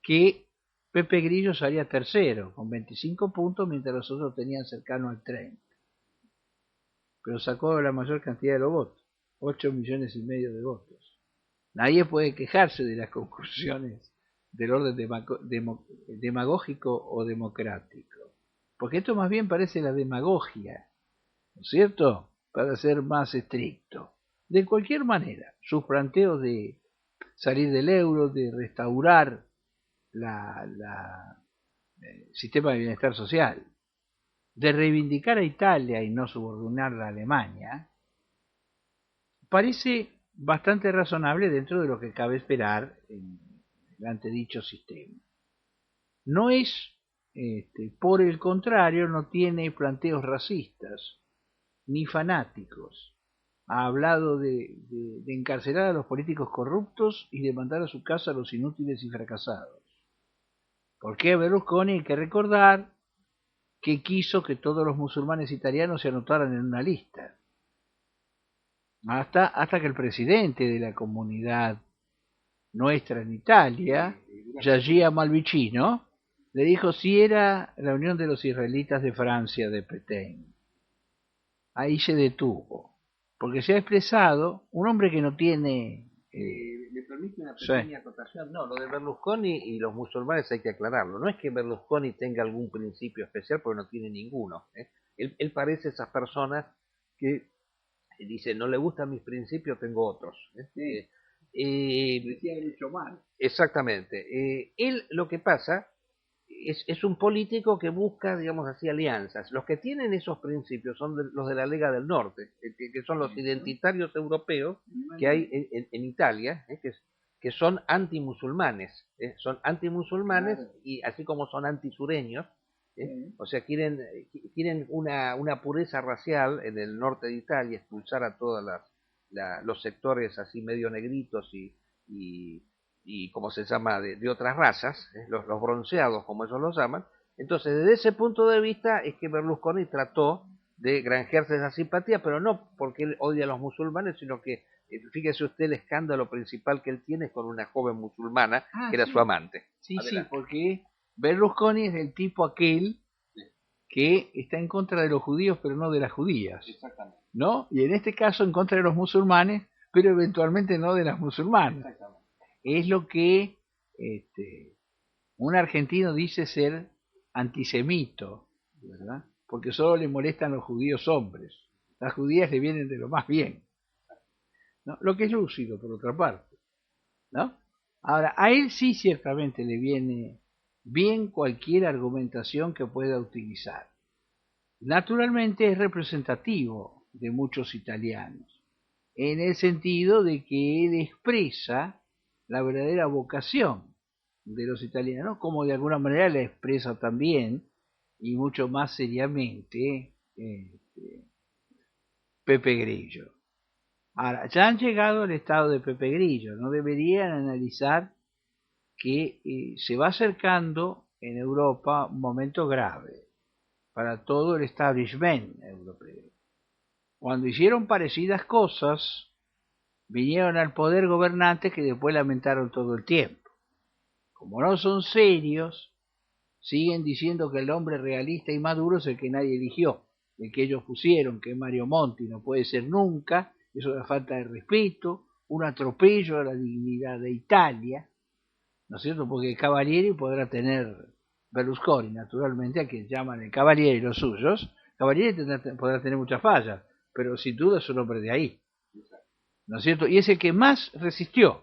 que Pepe Grillo salía tercero, con 25 puntos, mientras los otros tenían cercano al 30. Pero sacó la mayor cantidad de los votos, 8,5 millones de votos. Nadie puede quejarse de las conclusiones del orden demagógico o democrático, porque esto más bien parece la demagogia, ¿no es cierto?, para ser más estricto. De cualquier manera, sus planteos de salir del euro, de restaurar el sistema de bienestar social, de reivindicar a Italia y no subordinarla a Alemania, parece bastante razonable dentro de lo que cabe esperar en el antedicho sistema. No es, por el contrario, no tiene planteos racistas ni fanáticos. Ha hablado de encarcelar a los políticos corruptos y de mandar a su casa a los inútiles y fracasados. Porque Berlusconi, hay que recordar, que quiso que todos los musulmanes italianos se anotaran en una lista. Hasta que el presidente de la comunidad nuestra en Italia, Giorgia Malvicino, le dijo si era la Unión de los Israelitas de Francia de Pétain. Ahí se detuvo, porque se ha expresado un hombre que no tiene... ¿Me permite una pequeña acotación? No, lo de Berlusconi y los musulmanes hay que aclararlo. No es que Berlusconi tenga algún principio especial, porque no tiene ninguno. Él parece esas personas que dicen, no le gustan mis principios, tengo otros. Decía mucho mal. Exactamente. Él lo que pasa es un político que busca, digamos así, alianzas. Los que tienen esos principios son los de la Lega del Norte, que son los identitarios europeos que hay en Italia, que son antimusulmanes. Son antimusulmanes, claro. Y así como son antisureños, o sea, quieren una pureza racial en el norte de Italia, expulsar a todos los sectores así medio negritos y como se llama, de otras razas, los bronceados, como ellos los llaman. Entonces, desde ese punto de vista es que Berlusconi trató de granjearse esa simpatía, pero no porque él odia a los musulmanes, sino que, fíjese usted, el escándalo principal que él tiene es con una joven musulmana, que era su amante. Sí, adelante. Sí, porque Berlusconi es el tipo aquel que está en contra de los judíos, pero no de las judías. Exactamente. ¿No? Y en este caso en contra de los musulmanes, pero eventualmente no de las musulmanas. Exactamente. Es lo que un argentino dice ser antisemito, ¿verdad? Porque solo le molestan los judíos hombres. Las judías le vienen de lo más bien, ¿no? Lo que es lúcido, por otra parte, ¿no? Ahora, a él sí ciertamente le viene bien cualquier argumentación que pueda utilizar. Naturalmente es representativo de muchos italianos, en el sentido de que él expresa la verdadera vocación de los italianos, como de alguna manera la expresa también, y mucho más seriamente, Pepe Grillo. Ahora, ya han llegado al estado de Pepe Grillo, no deberían analizar que se va acercando en Europa un momento grave para todo el establishment europeo. Cuando hicieron parecidas cosas, vinieron al poder gobernantes que después lamentaron todo el tiempo. Como no son serios, siguen diciendo que el hombre realista y maduro es el que nadie eligió, el que ellos pusieron, que es Mario Monti, no puede ser nunca, eso es una falta de respeto, un atropello a la dignidad de Italia, ¿no es cierto? Porque Cavalieri podrá tener Berlusconi, naturalmente, a quien llaman el Cavalieri los suyos, Cavalieri podrá tener muchas fallas, pero sin duda es un hombre de ahí, ¿no es cierto? Y es el que más resistió,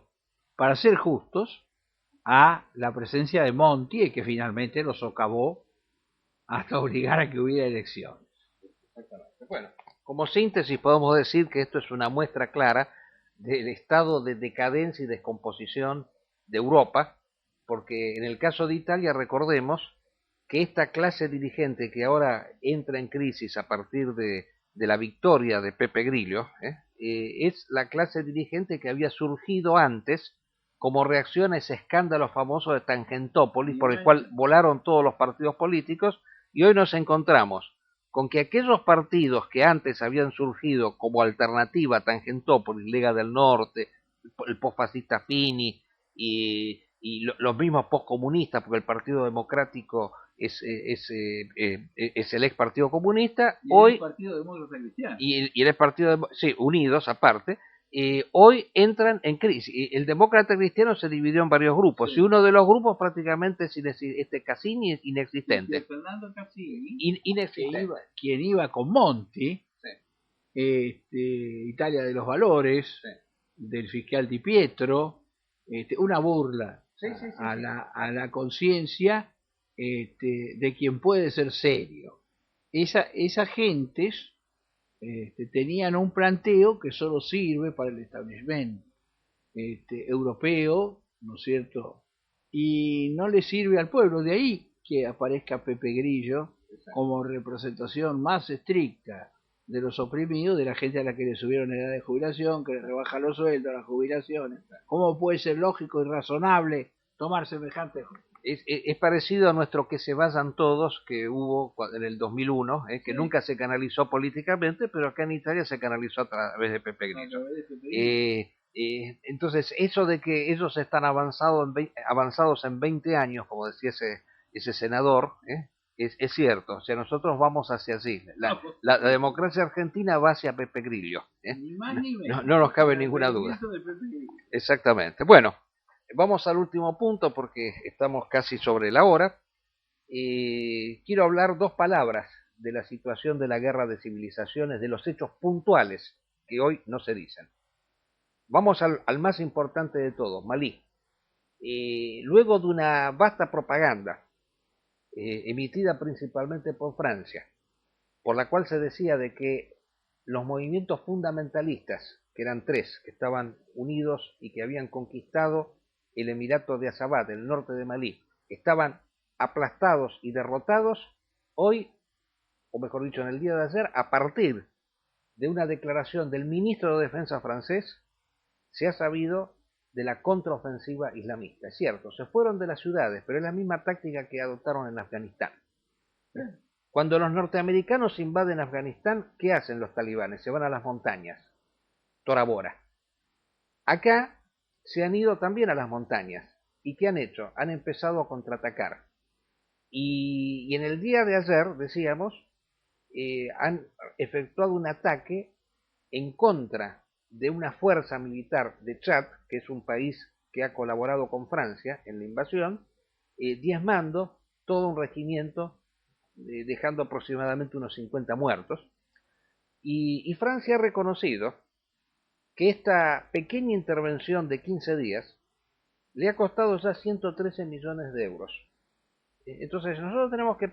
para ser justos, a la presencia de Monti, y que finalmente lo socavó hasta obligar a que hubiera elecciones. Bueno, como síntesis podemos decir que esto es una muestra clara del estado de decadencia y descomposición de Europa, porque en el caso de Italia recordemos que esta clase dirigente que ahora entra en crisis a partir de la victoria de Pepe Grillo, es la clase dirigente que había surgido antes como reacción a ese escándalo famoso de Tangentópolis, por el cual volaron todos los partidos políticos, y hoy nos encontramos con que aquellos partidos que antes habían surgido como alternativa a Tangentópolis, Lega del Norte, el postfascista Fini los mismos postcomunistas, porque el Partido Democrático es el ex Partido Comunista, y hoy el Partido Demócrata Cristiano. Y el Partido, sí, unidos aparte, hoy entran en crisis. El demócrata cristiano se dividió en varios grupos, sí. Y uno de los grupos prácticamente es Casini es inexistente. Sí, Fernando Casini, inexistente. Quien iba con Monti, sí. Italia de los Valores, sí. Del fiscal Di Pietro, una burla sí, sí, sí, a la conciencia de quien puede ser serio. Esas gentes tenían un planteo que solo sirve para el establishment europeo, ¿no es cierto? Y no le sirve al pueblo. De ahí que aparezca Pepe Grillo como representación más estricta de los oprimidos, de la gente a la que le subieron la edad de jubilación, que le rebaja los sueldos, las jubilaciones. ¿Cómo puede ser lógico y razonable tomar semejante? Es parecido a nuestro Que se vayan todos que hubo en el 2001, que sí. Nunca se canalizó políticamente, pero acá en Italia se canalizó a través de Pepe Grillo. Entonces, eso de que ellos están avanzados en 20 años, como decía ese senador, es cierto. O sea, nosotros vamos hacia allí. La democracia argentina va hacia Pepe Grillo. Ni más ni menos. No nos cabe ninguna duda. Exactamente. Bueno, vamos al último punto porque estamos casi sobre la hora. Quiero hablar dos palabras de la situación de la guerra de civilizaciones, de los hechos puntuales que hoy no se dicen. Vamos al más importante de todos, Malí. Luego de una vasta propaganda emitida principalmente por Francia, por la cual se decía de que los movimientos fundamentalistas, que eran tres, que estaban unidos y que habían conquistado el Emirato de Azabat, el norte de Malí, estaban aplastados y derrotados, hoy, o mejor dicho, en el día de ayer, a partir de una declaración del ministro de Defensa francés, se ha sabido de la contraofensiva islamista. Es cierto, se fueron de las ciudades, pero es la misma táctica que adoptaron en Afganistán. Cuando los norteamericanos invaden Afganistán, ¿qué hacen los talibanes? Se van a las montañas, Tora Bora. Acá se han ido también a las montañas. ¿Y qué han hecho? Han empezado a contraatacar. Y en el día de ayer, decíamos, han efectuado un ataque en contra de una fuerza militar de Chad, que es un país que ha colaborado con Francia en la invasión, diezmando todo un regimiento, dejando aproximadamente unos 50 muertos. Y Francia ha reconocido que esta pequeña intervención de 15 días le ha costado ya 113 millones de euros. Entonces nosotros tenemos que,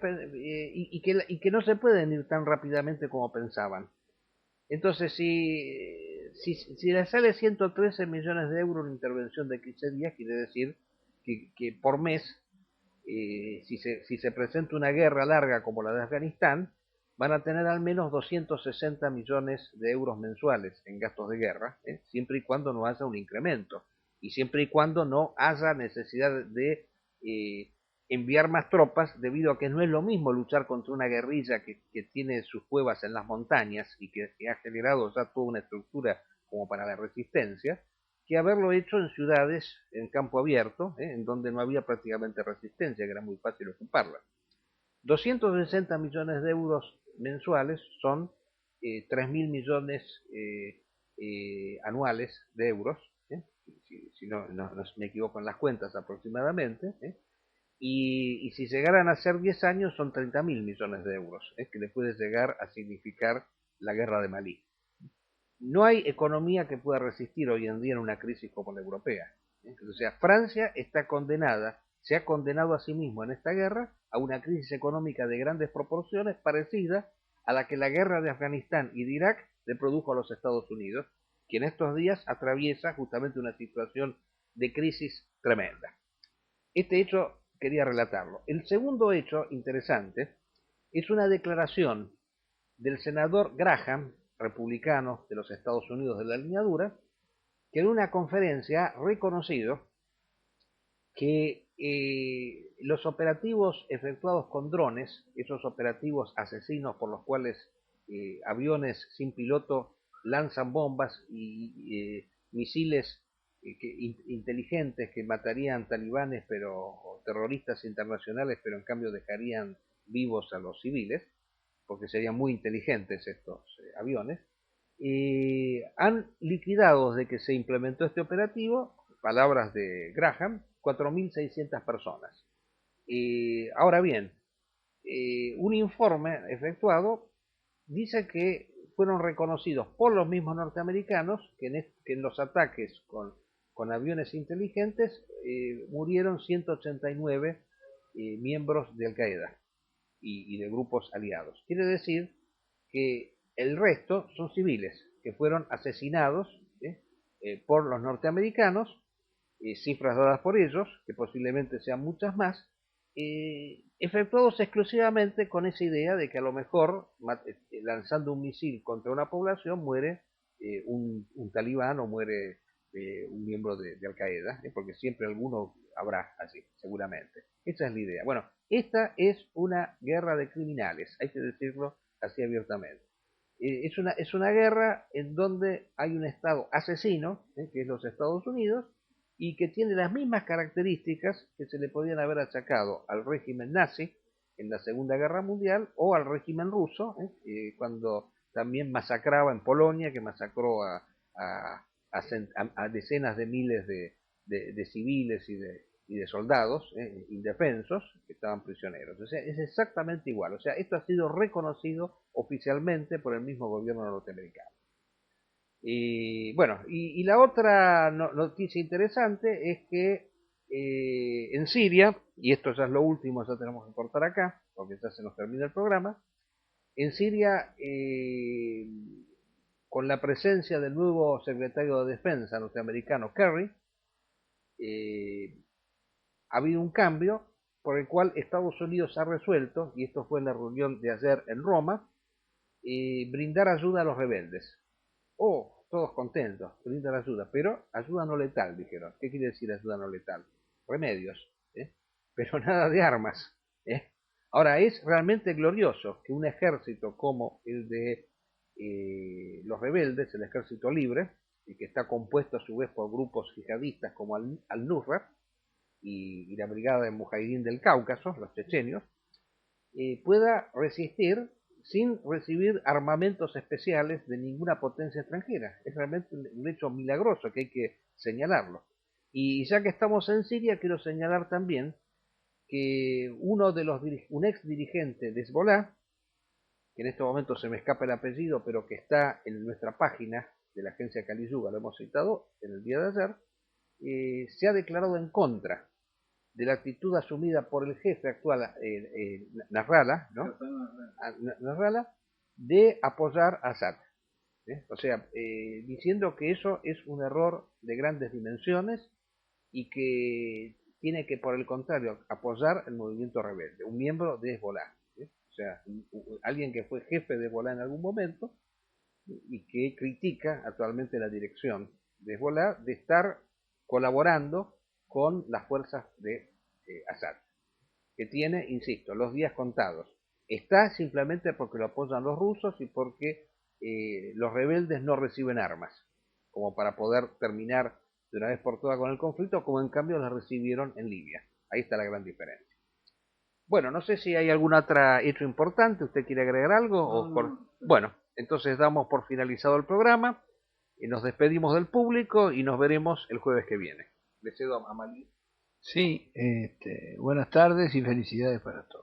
y que no se pueden ir tan rápidamente como pensaban. Entonces, si le sale 113 millones de euros una intervención de 15 días, quiere decir que por mes, si se presenta una guerra larga como la de Afganistán, van a tener al menos 260 millones de euros mensuales en gastos de guerra, siempre y cuando no haya un incremento, y siempre y cuando no haya necesidad de enviar más tropas, debido a que no es lo mismo luchar contra una guerrilla que tiene sus cuevas en las montañas y que ha generado ya toda una estructura como para la resistencia, que haberlo hecho en ciudades en campo abierto, en donde no había prácticamente resistencia, que era muy fácil ocuparla. 260 millones de euros mensuales son 3.000 millones anuales de euros, si no me equivoco en las cuentas aproximadamente, y si llegaran a ser 10 años son 30.000 millones de euros, que le puede llegar a significar la guerra de Malí. No hay economía que pueda resistir hoy en día en una crisis como la europea. O sea, Francia está condenada, se ha condenado a sí mismo en esta guerra a una crisis económica de grandes proporciones parecida a la que la guerra de Afganistán y de Irak le produjo a los Estados Unidos, que en estos días atraviesa justamente una situación de crisis tremenda. Este hecho quería relatarlo. El segundo hecho interesante es una declaración del senador Graham, republicano de los Estados Unidos de la línea dura, que en una conferencia ha reconocido que los operativos efectuados con drones, esos operativos asesinos por los cuales aviones sin piloto lanzan bombas y misiles inteligentes que matarían talibanes o terroristas internacionales, pero en cambio dejarían vivos a los civiles, porque serían muy inteligentes estos aviones, han liquidado desde que se implementó este operativo, palabras de Graham, 4.600 personas. Ahora bien, un informe efectuado dice que fueron reconocidos por los mismos norteamericanos que en los ataques con aviones inteligentes murieron 189 miembros de Al-Qaeda y de grupos aliados. Quiere decir que el resto son civiles que fueron asesinados por los norteamericanos, cifras dadas por ellos, que posiblemente sean muchas más, efectuados exclusivamente con esa idea de que a lo mejor lanzando un misil contra una población muere un talibán o muere un miembro de Al-Qaeda, porque siempre alguno habrá así, seguramente. Esa es la idea. Bueno, esta es una guerra de criminales, hay que decirlo así abiertamente. Es una guerra en donde hay un Estado asesino, que es los Estados Unidos, y que tiene las mismas características que se le podían haber achacado al régimen nazi en la Segunda Guerra Mundial o al régimen ruso, cuando también masacraba en Polonia, que masacró a decenas de miles de civiles y de soldados indefensos que estaban prisioneros. O sea, es exactamente igual. O sea, esto ha sido reconocido oficialmente por el mismo gobierno norteamericano. Y bueno, y la otra noticia interesante es que en Siria, y esto ya es lo último, ya tenemos que cortar acá, porque ya se nos termina el programa, en Siria, con la presencia del nuevo secretario de Defensa norteamericano Kerry, ha habido un cambio por el cual Estados Unidos ha resuelto, y esto fue en la reunión de ayer en Roma, brindar ayuda a los rebeldes. Oh, todos contentos, brindar ayuda, pero ayuda no letal, dijeron. ¿Qué quiere decir ayuda no letal? Remedios, pero nada de armas. Ahora, es realmente glorioso que un ejército como el de los rebeldes, el ejército libre, y que está compuesto a su vez por grupos yihadistas como Al-Nusra y la brigada de Mujahidín del Cáucaso, los chechenios, pueda resistir sin recibir armamentos especiales de ninguna potencia extranjera. Es realmente un hecho milagroso que hay que señalarlo. Y ya que estamos en Siria, quiero señalar también que un ex dirigente de Hezbollah, que en este momento se me escapa el apellido, pero que está en nuestra página de la agencia Caliyuga, lo hemos citado en el día de ayer, se ha declarado en contra de la actitud asumida por el jefe actual, Nasrallah, ¿no? Nasrallah, de apoyar a Assad. O sea, diciendo que eso es un error de grandes dimensiones y que tiene que, por el contrario, apoyar el movimiento rebelde, un miembro de Hezbollah. O sea, alguien que fue jefe de Hezbollah en algún momento y que critica actualmente la dirección de Hezbollah de estar colaborando con las fuerzas de Assad, que tiene, insisto, los días contados. Está simplemente porque lo apoyan los rusos y porque los rebeldes no reciben armas, como para poder terminar de una vez por todas con el conflicto, como en cambio las recibieron en Libia. Ahí está la gran diferencia. Bueno, no sé si hay algún otro hecho importante, ¿usted quiere agregar algo? O por... Bueno, entonces damos por finalizado el programa, y nos despedimos del público y nos veremos el jueves que viene. Le cedo a Malí. Sí, buenas tardes y felicidades para todos.